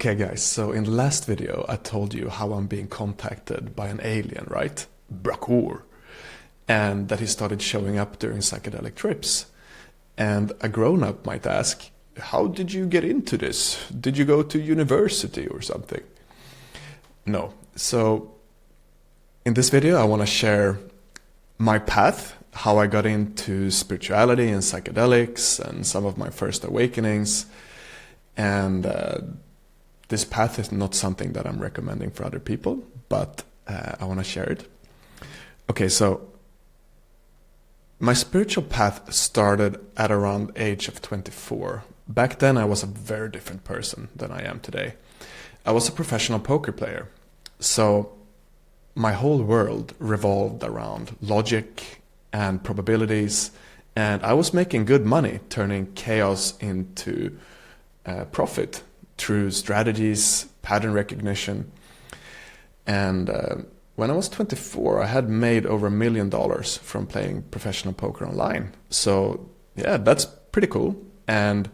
Okay guys, so in the last video I told you how I'm being contacted by an alien, right? Brakoor. And that he started showing up during psychedelic trips. And a grown-up might ask, how did you get into this? Did you go to university or something? No. So in this video I want to share my path, how I got into spirituality and psychedelics and some of my first awakenings. And this path is not something that I'm recommending for other people, but I want to share it. Okay, so my spiritual path started at around the age of 24. Back then I was a very different person than I am today. I was a professional poker player, so my whole world revolved around logic and probabilities, and I was making good money turning chaos into profit through strategies, pattern recognition. And when I was 24, I had made over $1 million from playing professional poker online. So yeah, that's pretty cool. And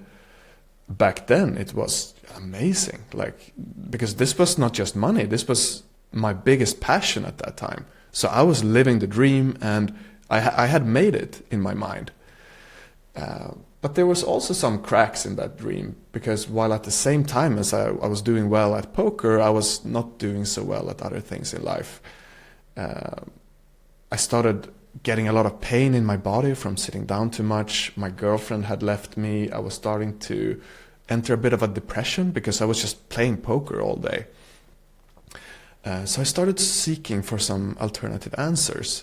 back then it was amazing, like, because this was not just money, this was my biggest passion at that time. So I was living the dream, and I had made it in my mind. But there was also some cracks in that dream, because while at the same time as I was doing well at poker, I was not doing so well at other things in life. I started getting a lot of pain in my body from sitting down too much. My girlfriend had left me. I was starting to enter a bit of a depression because I was just playing poker all day. So I started seeking for some alternative answers.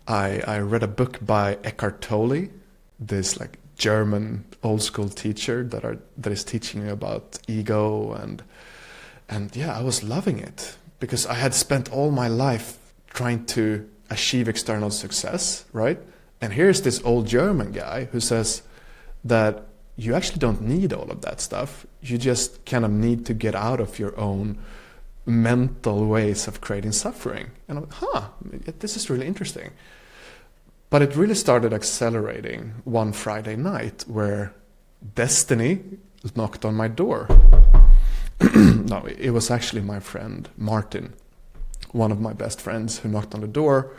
I read a book by Eckhart Tolle, this like German old school teacher that is teaching you about ego, and yeah, I was loving it because I had spent all my life trying to achieve external success, right? And here's this old German guy who says that you actually don't need all of that stuff. You just kind of need to get out of your own mental ways of creating suffering. And I'm like, this is really interesting. But it really started accelerating one Friday night where destiny knocked on my door. No, it was actually my friend Martin, one of my best friends, who knocked on the door.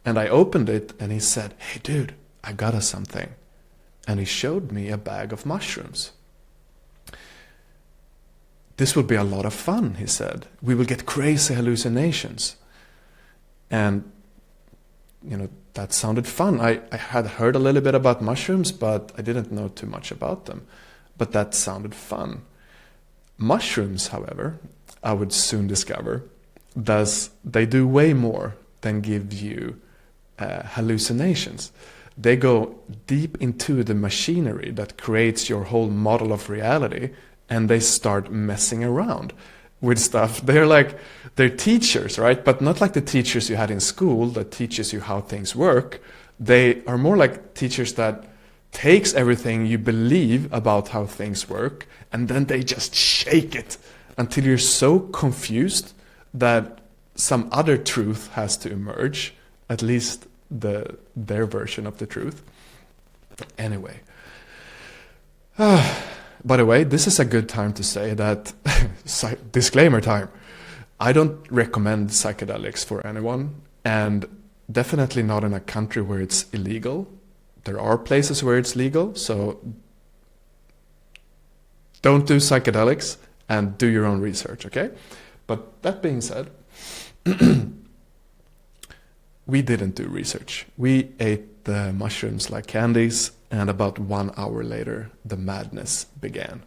And I opened it and he said, hey dude, I got us something. And he showed me a bag of mushrooms. This will be a lot of fun, he said. We will get crazy hallucinations. And, you know, that sounded fun. I had heard a little bit about mushrooms, but I didn't know too much about them. But that sounded fun. Mushrooms, however, I would soon discover, they do way more than give you hallucinations. They go deep into the machinery that creates your whole model of reality, and they start messing around with stuff. They're teachers, right? But not like the teachers you had in school that teaches you how things work. They are more like teachers that takes everything you believe about how things work, and then they just shake it until you're so confused that some other truth has to emerge, at least their version of the truth. Anyway. By the way, this is a good time to say that, disclaimer time, I don't recommend psychedelics for anyone, and definitely not in a country where it's illegal. There are places where it's legal, so don't do psychedelics and do your own research, okay? But that being said, we didn't do research. We ate the mushrooms like candies, and about 1 hour later, the madness began.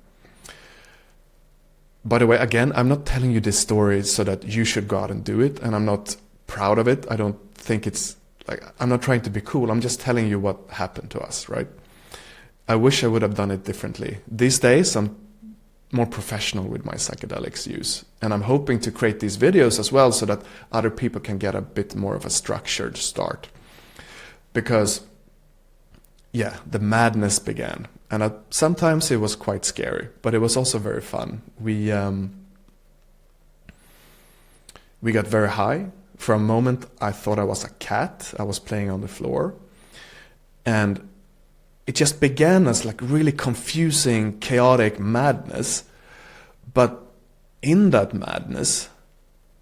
By the way, again, I'm not telling you this story so that you should go out and do it, and I'm not proud of it. I don't think it's like, I'm not trying to be cool. I'm just telling you what happened to us, right? I wish I would have done it differently. These days, I'm more professional with my psychedelics use, and I'm hoping to create these videos as well so that other people can get a bit more of a structured start. Because yeah, the madness began, and sometimes it was quite scary, but it was also very fun. We got very high. For a moment, I thought I was a cat. I was playing on the floor, and it just began as like really confusing, chaotic madness. But in that madness,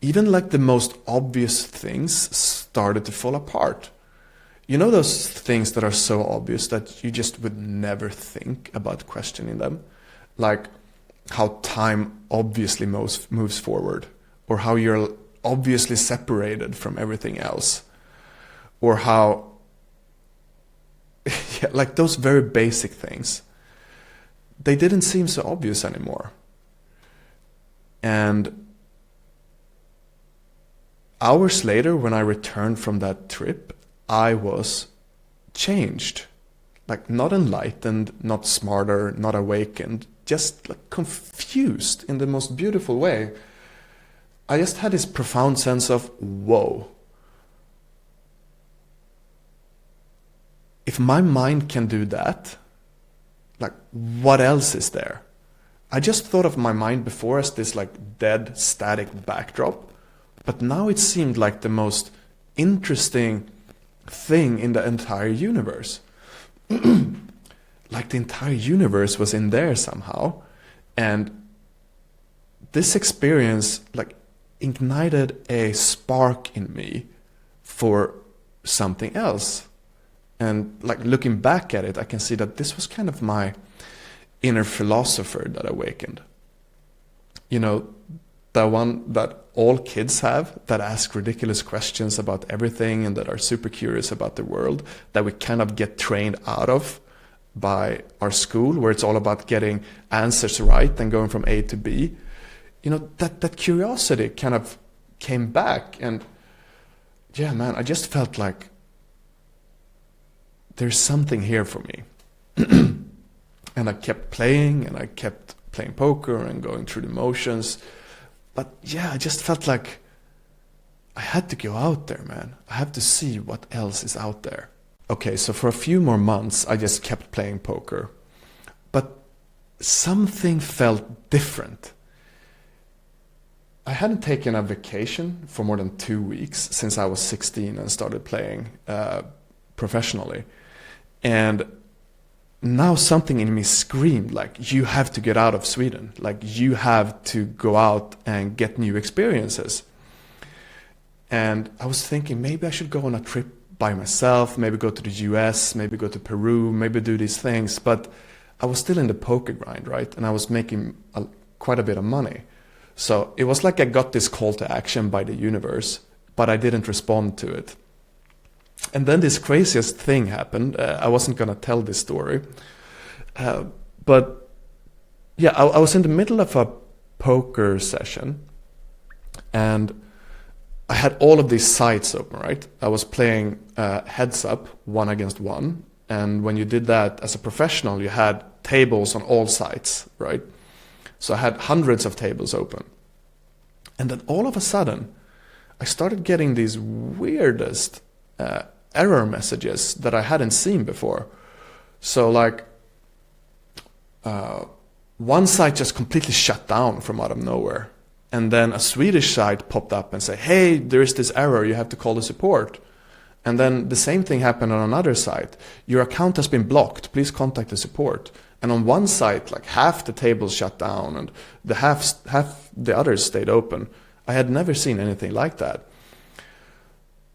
even like the most obvious things started to fall apart. You know those things that are so obvious that you just would never think about questioning them? Like how time obviously moves forward, or how you're obviously separated from everything else, or how, yeah, like those very basic things, they didn't seem so obvious anymore. And hours later, when I returned from that trip, I was changed. Like not enlightened, not smarter, not awakened, just like confused in the most beautiful way. I just had this profound sense of, whoa. If my mind can do that, like what else is there? I just thought of my mind before as this like dead, static backdrop, but now it seemed like the most interesting thing in the entire universe. Like the entire universe was in there somehow. And this experience like ignited a spark in me for something else. And like looking back at it, I can see that this was kind of my inner philosopher that awakened. You know, the one that all kids have, that ask ridiculous questions about everything and that are super curious about the world, that we kind of get trained out of by our school, where it's all about getting answers right and going from A to B. You know, that curiosity kind of came back, and yeah, man, I just felt like there's something here for me. And I kept playing, and I kept playing poker and going through the motions. But yeah, I just felt like I had to go out there, man. I have to see what else is out there. Okay, so for a few more months, I just kept playing poker. But something felt different. I hadn't taken a vacation for more than 2 weeks since I was 16 and started playing professionally. And now something in me screamed like, you have to get out of Sweden. Like you have to go out and get new experiences. And I was thinking maybe I should go on a trip by myself, maybe go to the US, maybe go to Peru, maybe do these things. But I was still in the poker grind, right? And I was making quite a bit of money. So it was like I got this call to action by the universe, but I didn't respond to it. And then this craziest thing happened. I wasn't going to tell this story. But yeah, I was in the middle of a poker session, and I had all of these sites open, right? I was playing heads up, 1 against 1. And when you did that as a professional, you had tables on all sides, right? So I had hundreds of tables open. And then all of a sudden, I started getting these weirdest error messages that I hadn't seen before. So like one site just completely shut down from out of nowhere. And then a Swedish site popped up and said, hey, there is this error, you have to call the support. And then the same thing happened on another site. Your account has been blocked, please contact the support. And on one site, like half the tables shut down and the half the others stayed open. I had never seen anything like that.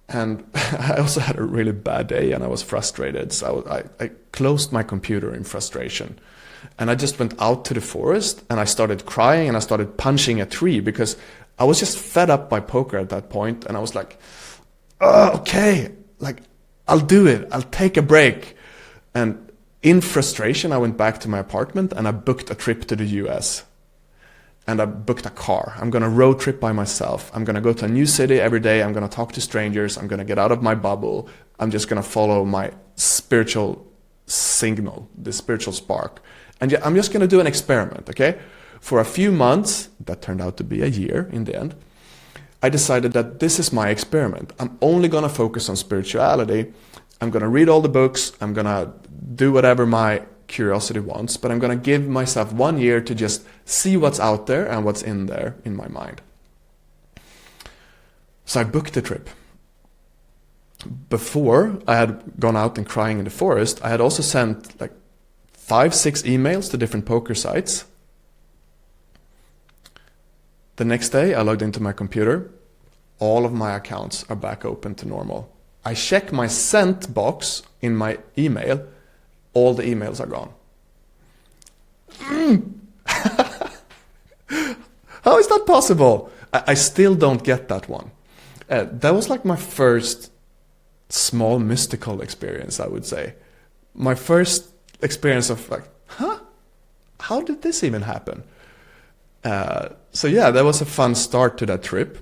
And I also had a really bad day and I was frustrated. So I closed my computer in frustration. And I just went out to the forest and I started crying and I started punching a tree because I was just fed up by poker at that point. And I was like, oh, okay, like I'll do it. I'll take a break. And in frustration, I went back to my apartment and I booked a trip to the US. And I booked a car. I'm going to road trip by myself. I'm going to go to a new city every day. I'm going to talk to strangers. I'm going to get out of my bubble. I'm just going to follow my spiritual signal, the spiritual spark. And I'm just going to do an experiment, okay? For a few months, that turned out to be a year in the end, I decided that this is my experiment. I'm only going to focus on spirituality. I'm going to read all the books. I'm going to do whatever my curiosity wants, but I'm going to give myself 1 year to just see what's out there and what's in there in my mind. So I booked the trip. Before I had gone out and crying in the forest, I had also sent like 5-6 emails to different poker sites. The next day, I logged into my computer. All of my accounts are back open to normal. I check my sent box in my email. All the emails are gone. How is that possible? I still don't get that one. That was like my first small mystical experience, I would say. My first experience of like, how did this even happen? So yeah, that was a fun start to that trip.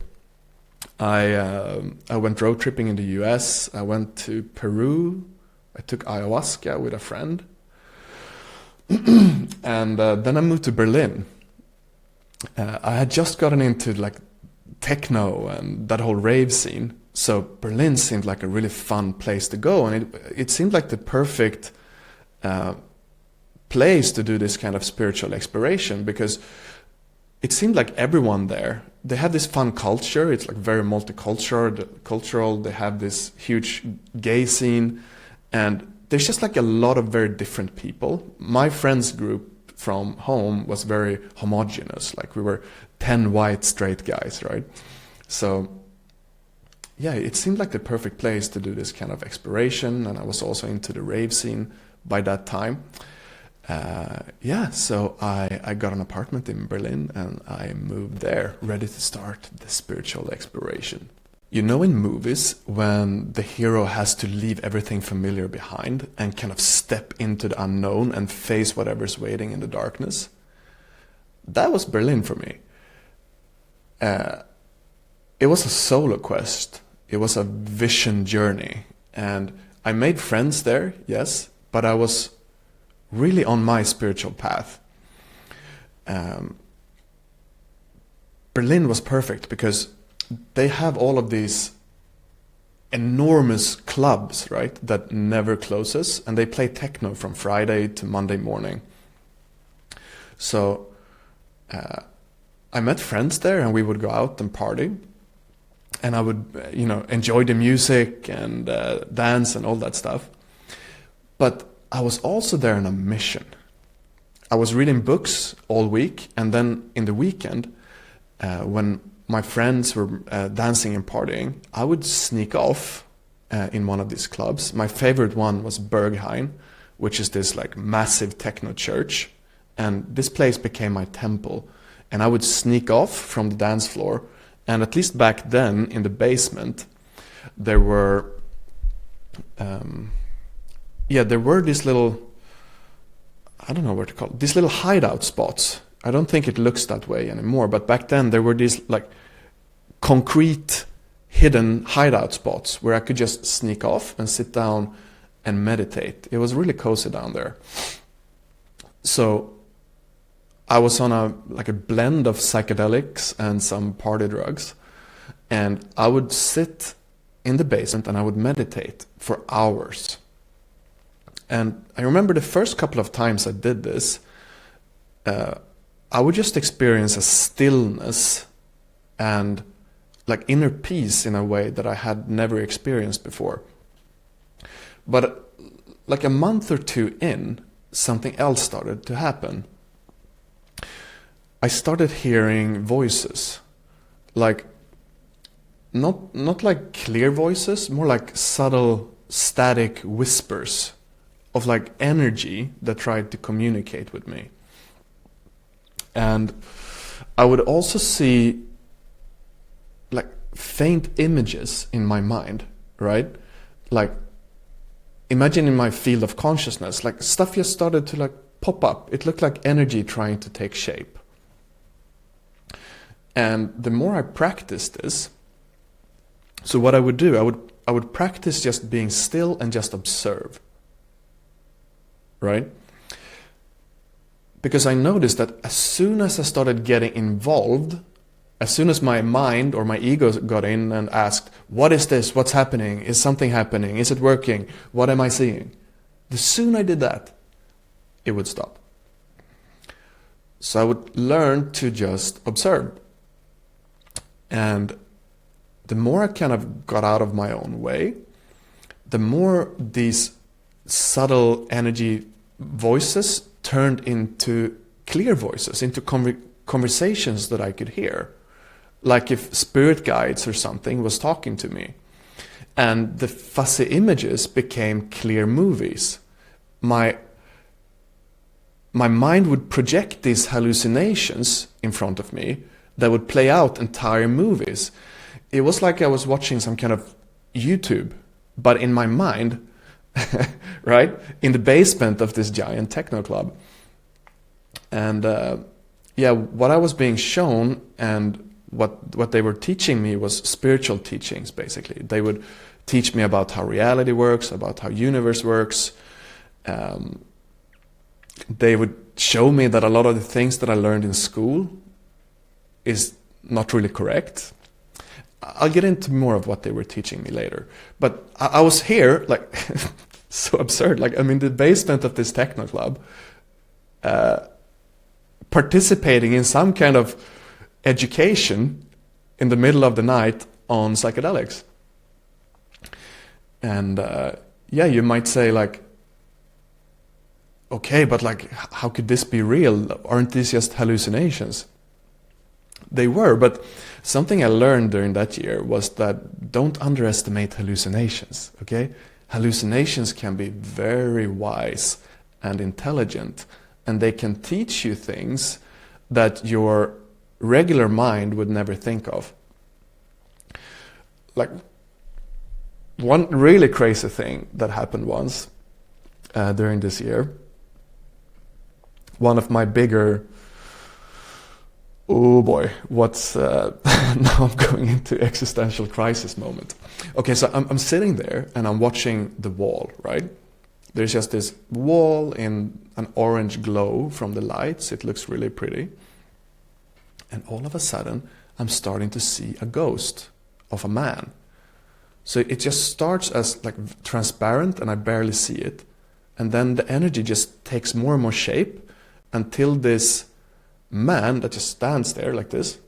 I went road tripping in the US. I went to Peru. I took ayahuasca with a friend. And then I moved to Berlin. I had just gotten into like techno and that whole rave scene. So Berlin seemed like a really fun place to go. And it seemed like the perfect place to do this kind of spiritual exploration, because it seemed like everyone there, they have this fun culture. It's like very multicultural. They have this huge gay scene, and there's just like a lot of very different people. My friends group from home was very homogeneous. Like we were 10 white straight guys, right? So yeah, it seemed like the perfect place to do this kind of exploration. And I was also into the rave scene by that time. So I got an apartment in Berlin and I moved there, ready to start the spiritual exploration. You know, in movies, when the hero has to leave everything familiar behind and kind of step into the unknown and face whatever's waiting in the darkness, that was Berlin for me. It was a solo quest. It was a vision journey. And I made friends there, yes, but I was really on my spiritual path. Berlin was perfect because they have all of these enormous clubs, right, that never closes, and they play techno from Friday to Monday morning. So I met friends there, and we would go out and party, and I would, enjoy the music and dance and all that stuff. But I was also there on a mission. I was reading books all week, and then in the weekend, when my friends were dancing and partying, I would sneak off in one of these clubs. My favorite one was Berghain, which is this like massive techno church, and this place became my temple. And I would sneak off from the dance floor, and at least back then in the basement, there were these little, I don't know what to call it, these little hideout spots. I don't think it looks that way anymore, but back then there were these like concrete hidden hideout spots where I could just sneak off and sit down and meditate. It was really cozy down there. So I was on a blend of psychedelics and some party drugs, and I would sit in the basement and I would meditate for hours. And I remember the first couple of times I did this, I would just experience a stillness and like inner peace in a way that I had never experienced before. But like a month or two in, something else started to happen. I started hearing voices, like not like clear voices, more like subtle static whispers of like energy that tried to communicate with me. And I would also see like faint images in my mind, right? Like imagine in my field of consciousness, like stuff just started to like pop up. It looked like energy trying to take shape. And the more I practiced this, so what I would do, I would practice just being still and just observe. Right? Because I noticed that as soon as I started getting involved, as soon as my mind or my ego got in and asked, what is this? What's happening? Is something happening? Is it working? What am I seeing? The sooner I did that, it would stop. So I would learn to just observe. And the more I kind of got out of my own way, the more these subtle energy voices turned into clear voices, into conversations that I could hear. like if spirit guides or something was talking to me. And the fuzzy images became clear movies. My mind would project these hallucinations in front of me that would play out entire movies. It was like I was watching some kind of YouTube, but in my mind, right? In the basement of this giant techno club. And what I was being shown and what they were teaching me was spiritual teachings, basically. They would teach me about how reality works, about how universe works. They would show me that a lot of the things that I learned in school is not really correct. I'll get into more of what they were teaching me later. But I was here, like, so absurd. Like, I'm in the basement of this techno club, participating in some kind of education in the middle of the night on psychedelics. And you might say, like, okay, but like, how could this be real? Aren't these just hallucinations? They were, but something I learned during that year was that don't underestimate hallucinations, okay? Hallucinations can be very wise and intelligent, and they can teach you things that your regular mind would never think of. Like, one really crazy thing that happened once during this year, one of my bigger, oh boy, what's, now I'm going into existential crisis moment. Okay, so I'm sitting there and I'm watching the wall, right? There's just this wall in an orange glow from the lights. It looks really pretty. And all of a sudden, I'm starting to see a ghost of a man. So it just starts as like transparent and I barely see it. And then the energy just takes more and more shape until this man that just stands there like this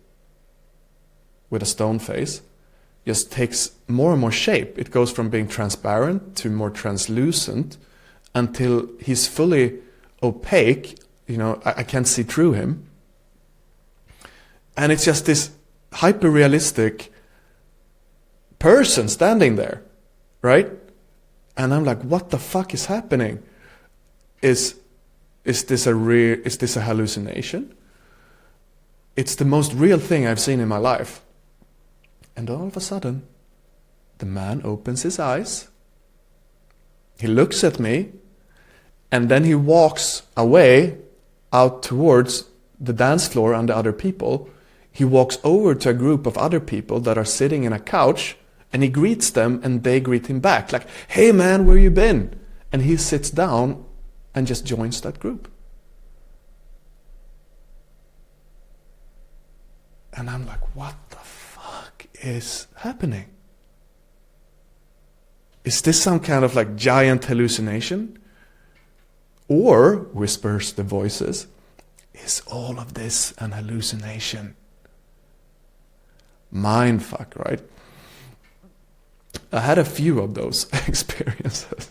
with a stone face just takes more and more shape. It goes from being transparent to more translucent until he's fully opaque. You know, I can't see through him. And it's just this hyper-realistic person standing there, right? And I'm like, what the fuck is happening? Is this a hallucination? It's the most real thing I've seen in my life. And all of a sudden, the man opens his eyes, he looks at me, and then he walks away out towards the dance floor and the other people. He walks over to a group of other people that are sitting in a couch, and he greets them and they greet him back. Like, hey man, where you been? And he sits down and just joins that group. And I'm like, what the fuck is happening? Is this some kind of like giant hallucination? Or, whispers the voices, is all of this an hallucination? Mindfuck, right? I had a few of those experiences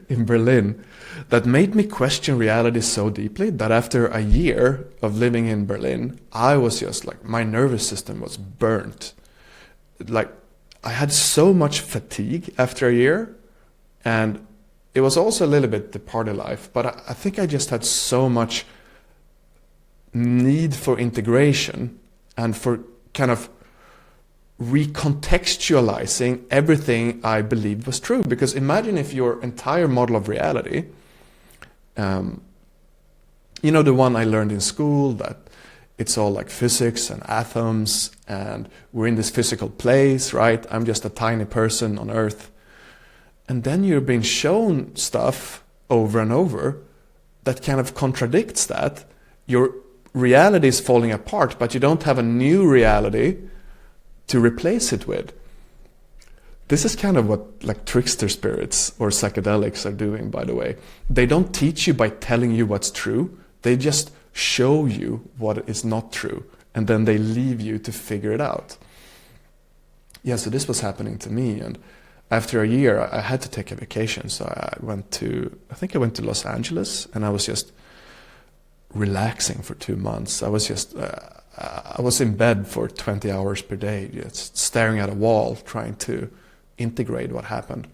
in Berlin that made me question reality so deeply that after a year of living in Berlin, I was just like, my nervous system was burnt. Like, I had so much fatigue after a year, and it was also a little bit the party life, but I think I just had so much need for integration and for kind of recontextualizing everything I believed was true. Because imagine if your entire model of reality, you know, the one I learned in school, that it's all like physics and atoms and we're in this physical place, right? I'm just a tiny person on Earth. And then you're being shown stuff over and over that kind of contradicts that. Your reality is falling apart, but you don't have a new reality to replace it with. This is kind of what like trickster spirits or psychedelics are doing, by the way. They don't teach you by telling you what's true. They just show you what is not true, and then they leave you to figure it out. Yeah, so this was happening to me, and after a year I had to take a vacation. So I went to Los Angeles, and I was just relaxing for 2 months. I was just I was in bed for 20 hours per day, just staring at a wall, trying to integrate what happened.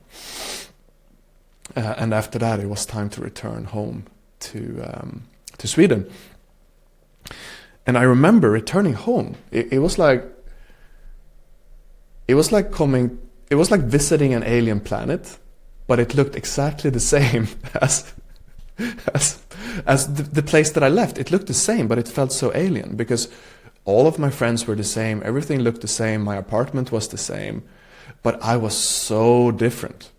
And after that, it was time to return home to Sweden. And I remember returning home. It was like visiting an alien planet, but it looked exactly the same as the place that I left. It looked the same, but it felt so alien because all of my friends were the same. Everything looked the same. My apartment was the same, but I was so different.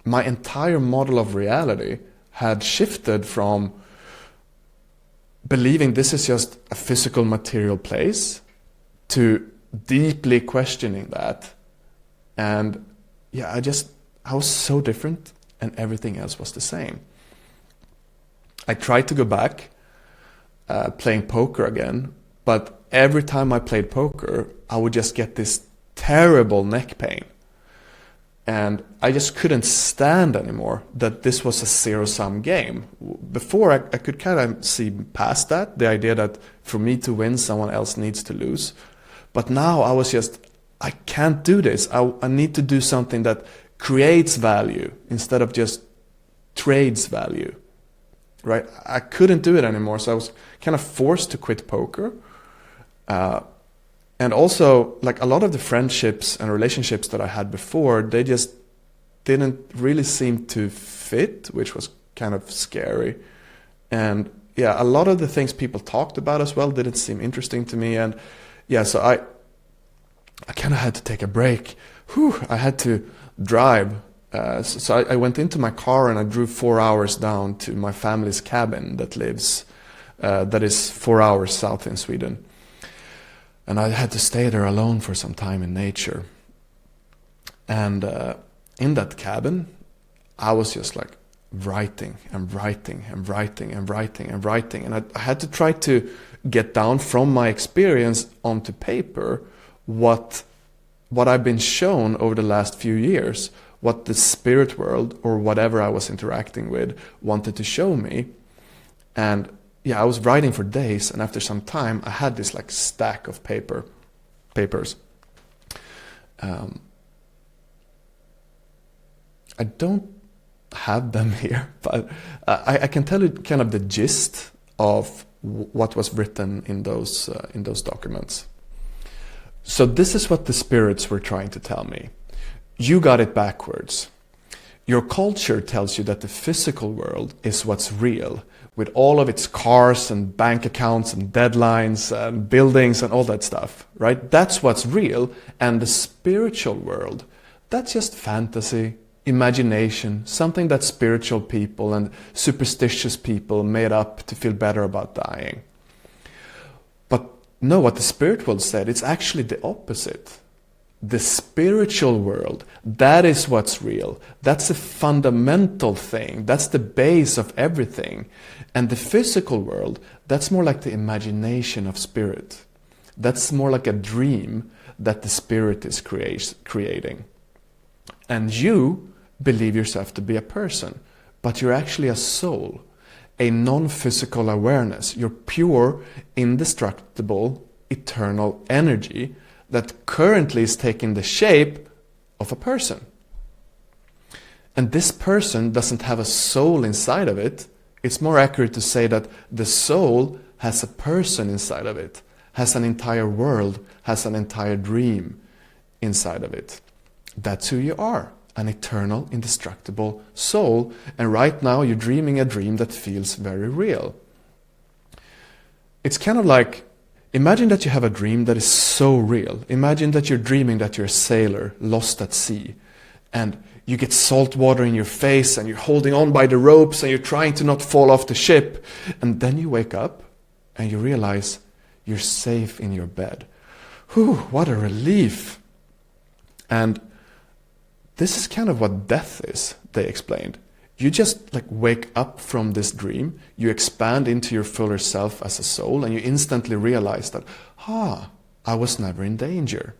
My entire model of reality had shifted from believing this is just a physical material place to deeply questioning that. And yeah, I was so different and everything else was the same. I tried to go back playing poker again, but every time I played poker, I would just get this terrible neck pain. And I just couldn't stand anymore that this was a zero-sum game. Before, I could kind of see past that, the idea that for me to win, someone else needs to lose. But now I was just, I can't do this. I need to do something that creates value instead of just trades value, right? I couldn't do it anymore, so I was kind of forced to quit poker. And also, like a lot of the friendships and relationships that I had before, they just didn't really seem to fit, which was kind of scary. And yeah, a lot of the things people talked about as well didn't seem interesting to me. And yeah, so I kind of had to take a break. I had to drive. So I went into my car and I drove 4 hours down to my family's cabin that is 4 hours south in Sweden. And I had to stay there alone for some time in nature. And in that cabin, I was just like writing and writing and writing and writing and writing. And I had to try to get down from my experience onto paper what I've been shown over the last few years, what the spirit world or whatever I was interacting with wanted to show me. And yeah, I was writing for days, and after some time, I had this like stack of papers. I don't have them here, but I can tell you kind of the gist of what was written in those documents. So this is what the spirits were trying to tell me. You got it backwards. Your culture tells you that the physical world is what's real, with all of its cars and bank accounts and deadlines and buildings and all that stuff, right? That's what's real. And the spiritual world, that's just fantasy, imagination, something that spiritual people and superstitious people made up to feel better about dying. But no, what the spirit world said, it's actually the opposite. The spiritual world, that is what's real. That's a fundamental thing. That's the base of everything. And the physical world, that's more like the imagination of spirit. That's more like a dream that the spirit is creating. And you believe yourself to be a person, but you're actually a soul, a non-physical awareness. You're pure, indestructible, eternal energy that currently is taking the shape of a person. And this person doesn't have a soul inside of it. It's more accurate to say that the soul has a person inside of it, has an entire world, has an entire dream inside of it. That's who you are, an eternal, indestructible soul. And right now you're dreaming a dream that feels very real. It's kind of like, imagine that you have a dream that is so real. Imagine that you're dreaming that you're a sailor lost at sea and you get salt water in your face and you're holding on by the ropes and you're trying to not fall off the ship. And then you wake up and you realize you're safe in your bed. Whew, what a relief. And this is kind of what death is, they explained. You just like wake up from this dream, you expand into your fuller self as a soul, and you instantly realize that, I was never in danger.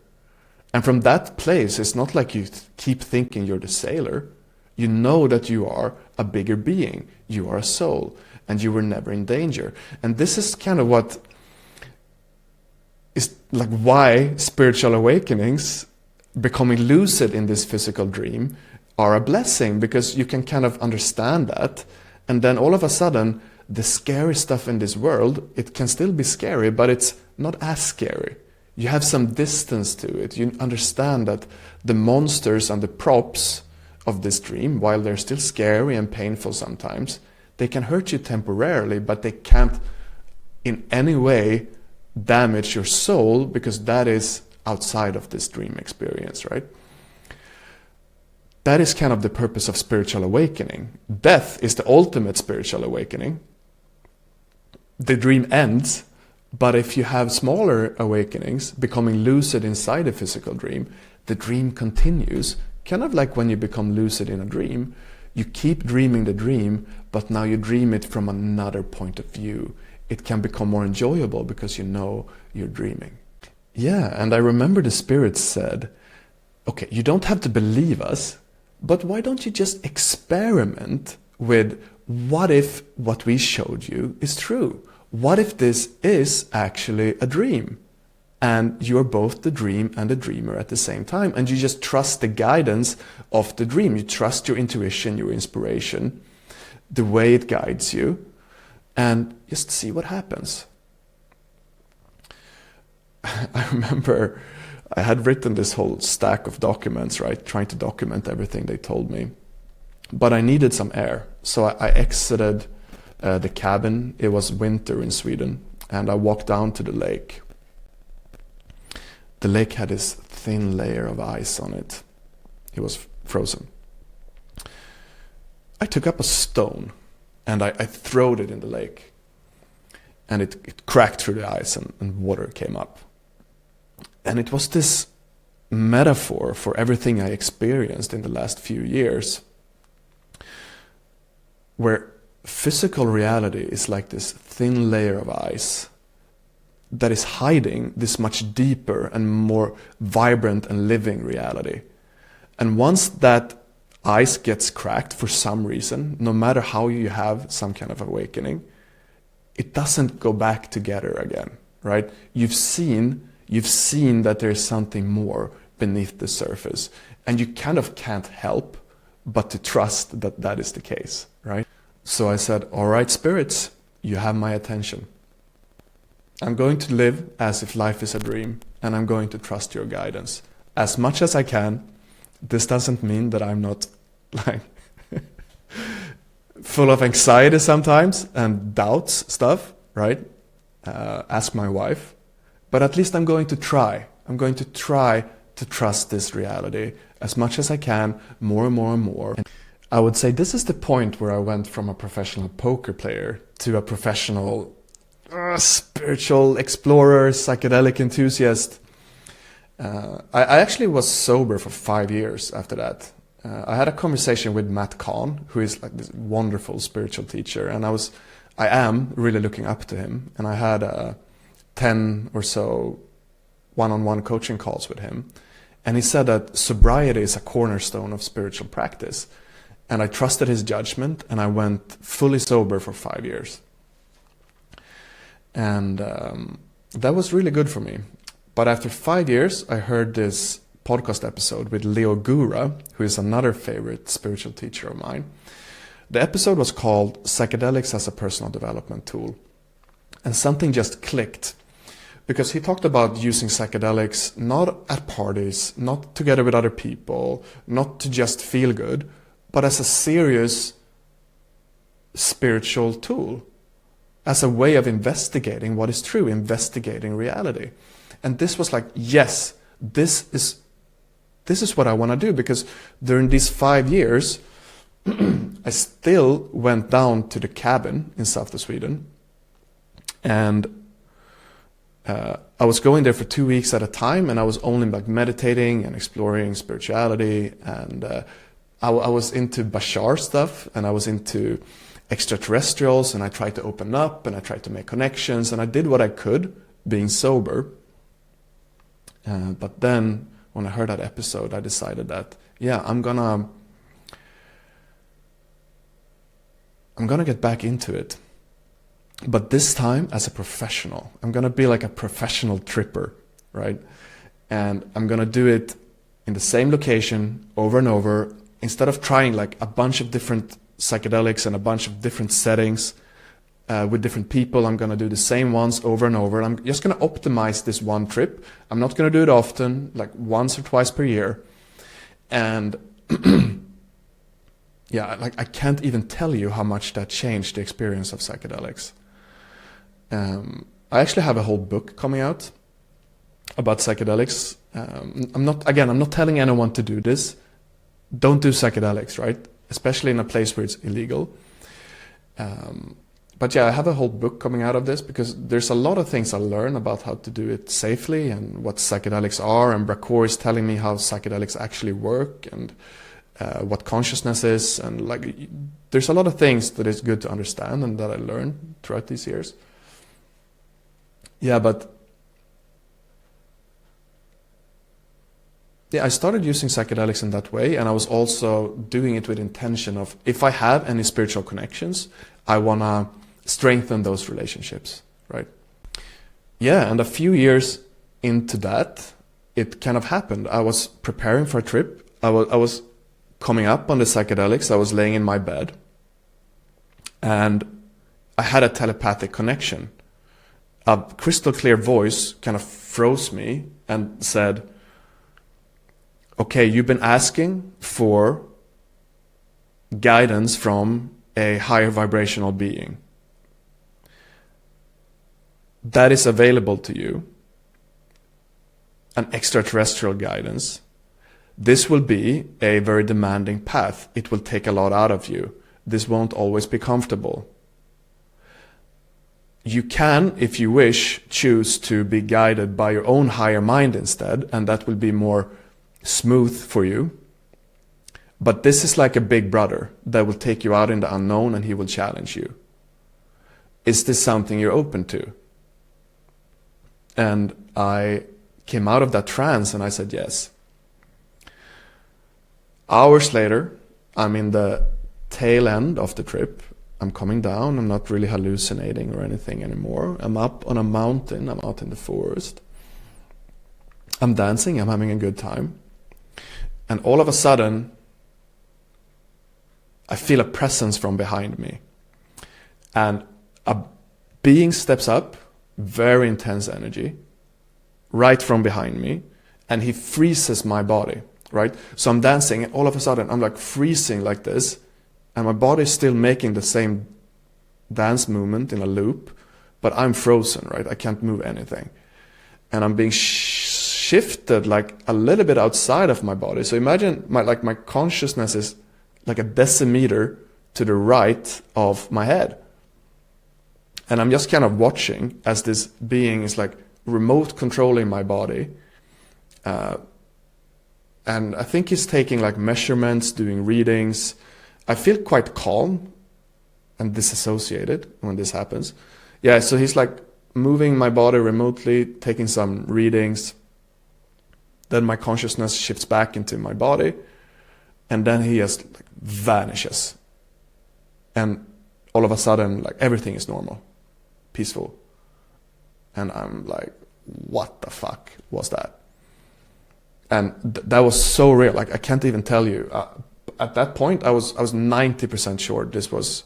And from that place, it's not like you keep thinking you're the sailor. You know that you are a bigger being. You are a soul, and you were never in danger. And this is kind of what is like why spiritual awakenings, becoming lucid in this physical dream, are a blessing, because you can kind of understand that, and then all of a sudden the scary stuff in this world, it can still be scary, but it's not as scary. You have some distance to it. You understand that the monsters and the props of this dream, while they're still scary and painful sometimes, they can hurt you temporarily, but they can't in any way damage your soul, because that is outside of this dream experience, right? That is kind of the purpose of spiritual awakening. Death is the ultimate spiritual awakening. The dream ends, but if you have smaller awakenings, becoming lucid inside a physical dream, the dream continues. Kind of like when you become lucid in a dream, you keep dreaming the dream, but now you dream it from another point of view. It can become more enjoyable because you know you're dreaming. Yeah, and I remember the spirit said, okay, you don't have to believe us, but why don't you just experiment with what if what we showed you is true? What if this is actually a dream? And you're both the dream and the dreamer at the same time. And you just trust the guidance of the dream. You trust your intuition, your inspiration, the way it guides you, and just see what happens. I remember I had written this whole stack of documents, right? Trying to document everything they told me. But I needed some air. So I exited the cabin. It was winter in Sweden. And I walked down to the lake. The lake had this thin layer of ice on it. It was frozen. I took up a stone and I throwed it in the lake. And it cracked through the ice and water came up. And it was this metaphor for everything I experienced in the last few years, where physical reality is like this thin layer of ice that is hiding this much deeper and more vibrant and living reality. And once that ice gets cracked for some reason, no matter how you have some kind of awakening, it doesn't go back together again, right? You've seen that there's something more beneath the surface, and you kind of can't help but to trust that that is the case, right? So I said, all right, spirits, you have my attention. I'm going to live as if life is a dream, and I'm going to trust your guidance as much as I can. This doesn't mean that I'm not like full of anxiety sometimes and doubts stuff, right? Ask my wife. But at least I'm going to try. I'm going to try to trust this reality as much as I can, more and more and more. And I would say this is the point where I went from a professional poker player to a professional spiritual explorer, psychedelic enthusiast. I actually was sober for 5 years after that. I had a conversation with Matt Kahn, who is like this wonderful spiritual teacher, and I am really looking up to him. And I had 10 or so one-on-one coaching calls with him. And he said that sobriety is a cornerstone of spiritual practice. And I trusted his judgment, and I went fully sober for 5 years. And that was really good for me. But after 5 years, I heard this podcast episode with Leo Gura, who is another favorite spiritual teacher of mine. The episode was called Psychedelics as a Personal Development Tool. And something just clicked, because he talked about using psychedelics not at parties, not together with other people, not to just feel good, but as a serious spiritual tool, as a way of investigating what is true, investigating reality. And this was like, yes, this is what I want to do, because during these 5 years, I still went down to the cabin in south of Sweden, and I was going there for 2 weeks at a time, and I was only like meditating and exploring spirituality, and I was into Bashar stuff, and I was into extraterrestrials, and I tried to open up, and I tried to make connections, and I did what I could being sober. But then when I heard that episode, I decided that, yeah, I'm gonna get back into it. But this time as a professional. I'm going to be like a professional tripper, right? And I'm going to do it in the same location over and over, instead of trying like a bunch of different psychedelics and a bunch of different settings with different people. I'm going to do the same ones over and over. I'm just going to optimize this one trip. I'm not going to do it often, like once or twice per year. And yeah, like I can't even tell you how much that changed the experience of psychedelics. I actually have a whole book coming out about psychedelics. I'm not telling anyone to do this. Don't do psychedelics, right? Especially in a place where it's illegal. But yeah, I have a whole book coming out of this, because there's a lot of things I learn about how to do it safely and what psychedelics are. And Brakoor is telling me how psychedelics actually work and what consciousness is. And like, there's a lot of things that is good to understand and that I learned throughout these years. Yeah, but yeah, I started using psychedelics in that way, and I was also doing it with intention of, if I have any spiritual connections, I want to strengthen those relationships, right? Yeah, and a few years into that, it kind of happened. I was preparing for a trip. I was coming up on the psychedelics. I was laying in my bed, and I had a telepathic connection. A crystal clear voice kind of froze me and said, okay, you've been asking for guidance from a higher vibrational being. That is available to you, an extraterrestrial guidance. This will be a very demanding path. It will take a lot out of you. This won't always be comfortable. You can, if you wish, choose to be guided by your own higher mind instead, and that will be more smooth for you. But this is like a big brother that will take you out in the unknown, and he will challenge you. Is this something you're open to? And I came out of that trance and I said yes. Hours later, I'm in the tail end of the trip. I'm coming down. I'm not really hallucinating or anything anymore. I'm up on a mountain. I'm out in the forest. I'm dancing. I'm having a good time. And all of a sudden, I feel a presence from behind me. And a being steps up, very intense energy, right from behind me. And he freezes my body, right? So I'm dancing, and all of a sudden, I'm like freezing like this. And my body is still making the same dance movement in a loop, but I'm frozen, right? I can't move anything. And I'm being shifted like a little bit outside of my body. So imagine my consciousness is like a decimeter to the right of my head. And I'm just kind of watching as this being is like remote controlling my body. And I think he's taking like measurements, doing readings. I feel quite calm and disassociated when this happens. Yeah, so he's like moving my body remotely, taking some readings. Then my consciousness shifts back into my body. And then he just like vanishes. And all of a sudden, like everything is normal, peaceful. And I'm like, what the fuck was that? And that was so real. Like I can't even tell you. At that point, I was 90% sure this was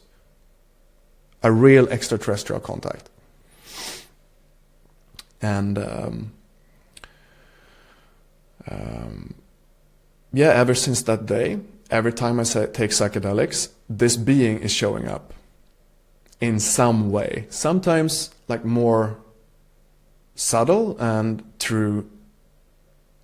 a real extraterrestrial contact. And yeah, ever since that day, every time I take psychedelics, this being is showing up in some way. Sometimes like more subtle and through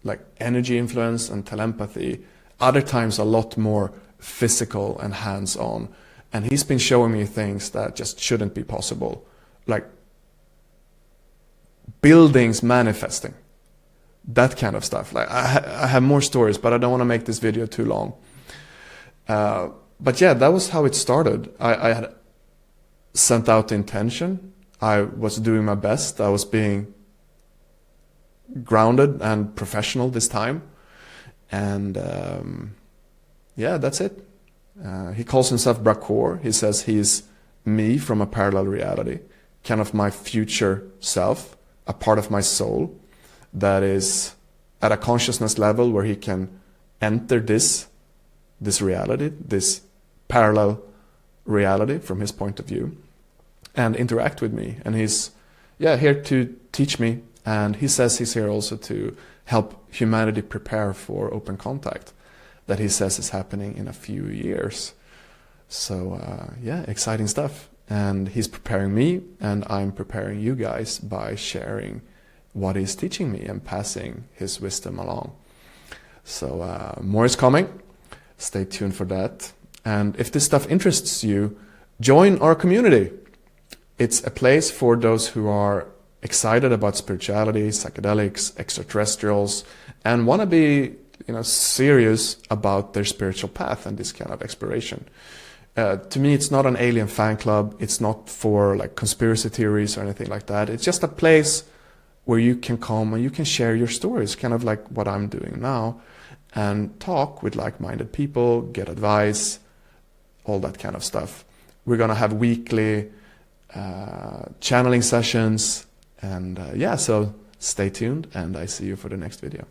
like energy influence and telepathy. Other times a lot more physical and hands-on. And he's been showing me things that just shouldn't be possible. Like buildings manifesting. That kind of stuff. Like I have more stories, but I don't want to make this video too long. But yeah, that was how it started. I had sent out the intention. I was doing my best. I was being grounded and professional this time. And yeah, that's it. He calls himself Brakoor. He says he's me from a parallel reality. kind of my future self, a part of my soul that is at a consciousness level where he can enter this reality, this parallel reality from his point of view, and interact with me. And he's here to teach me, and he says he's here also to help humanity prepare for open contact that he says is happening in a few years. So exciting stuff. And he's preparing me, and I'm preparing you guys by sharing what he's teaching me and passing his wisdom along. So more is coming. Stay tuned for that. And if this stuff interests you, join our community. It's a place for those who are excited about spirituality, psychedelics, extraterrestrials, and want to be serious about their spiritual path and this kind of exploration. To me, it's not an alien fan club. It's not for like conspiracy theories or anything like that. It's just a place where you can come and you can share your stories, kind of like what I'm doing now, and talk with like-minded people, get advice, all that kind of stuff. We're going to have weekly channeling sessions, and so stay tuned, and I see you for the next video.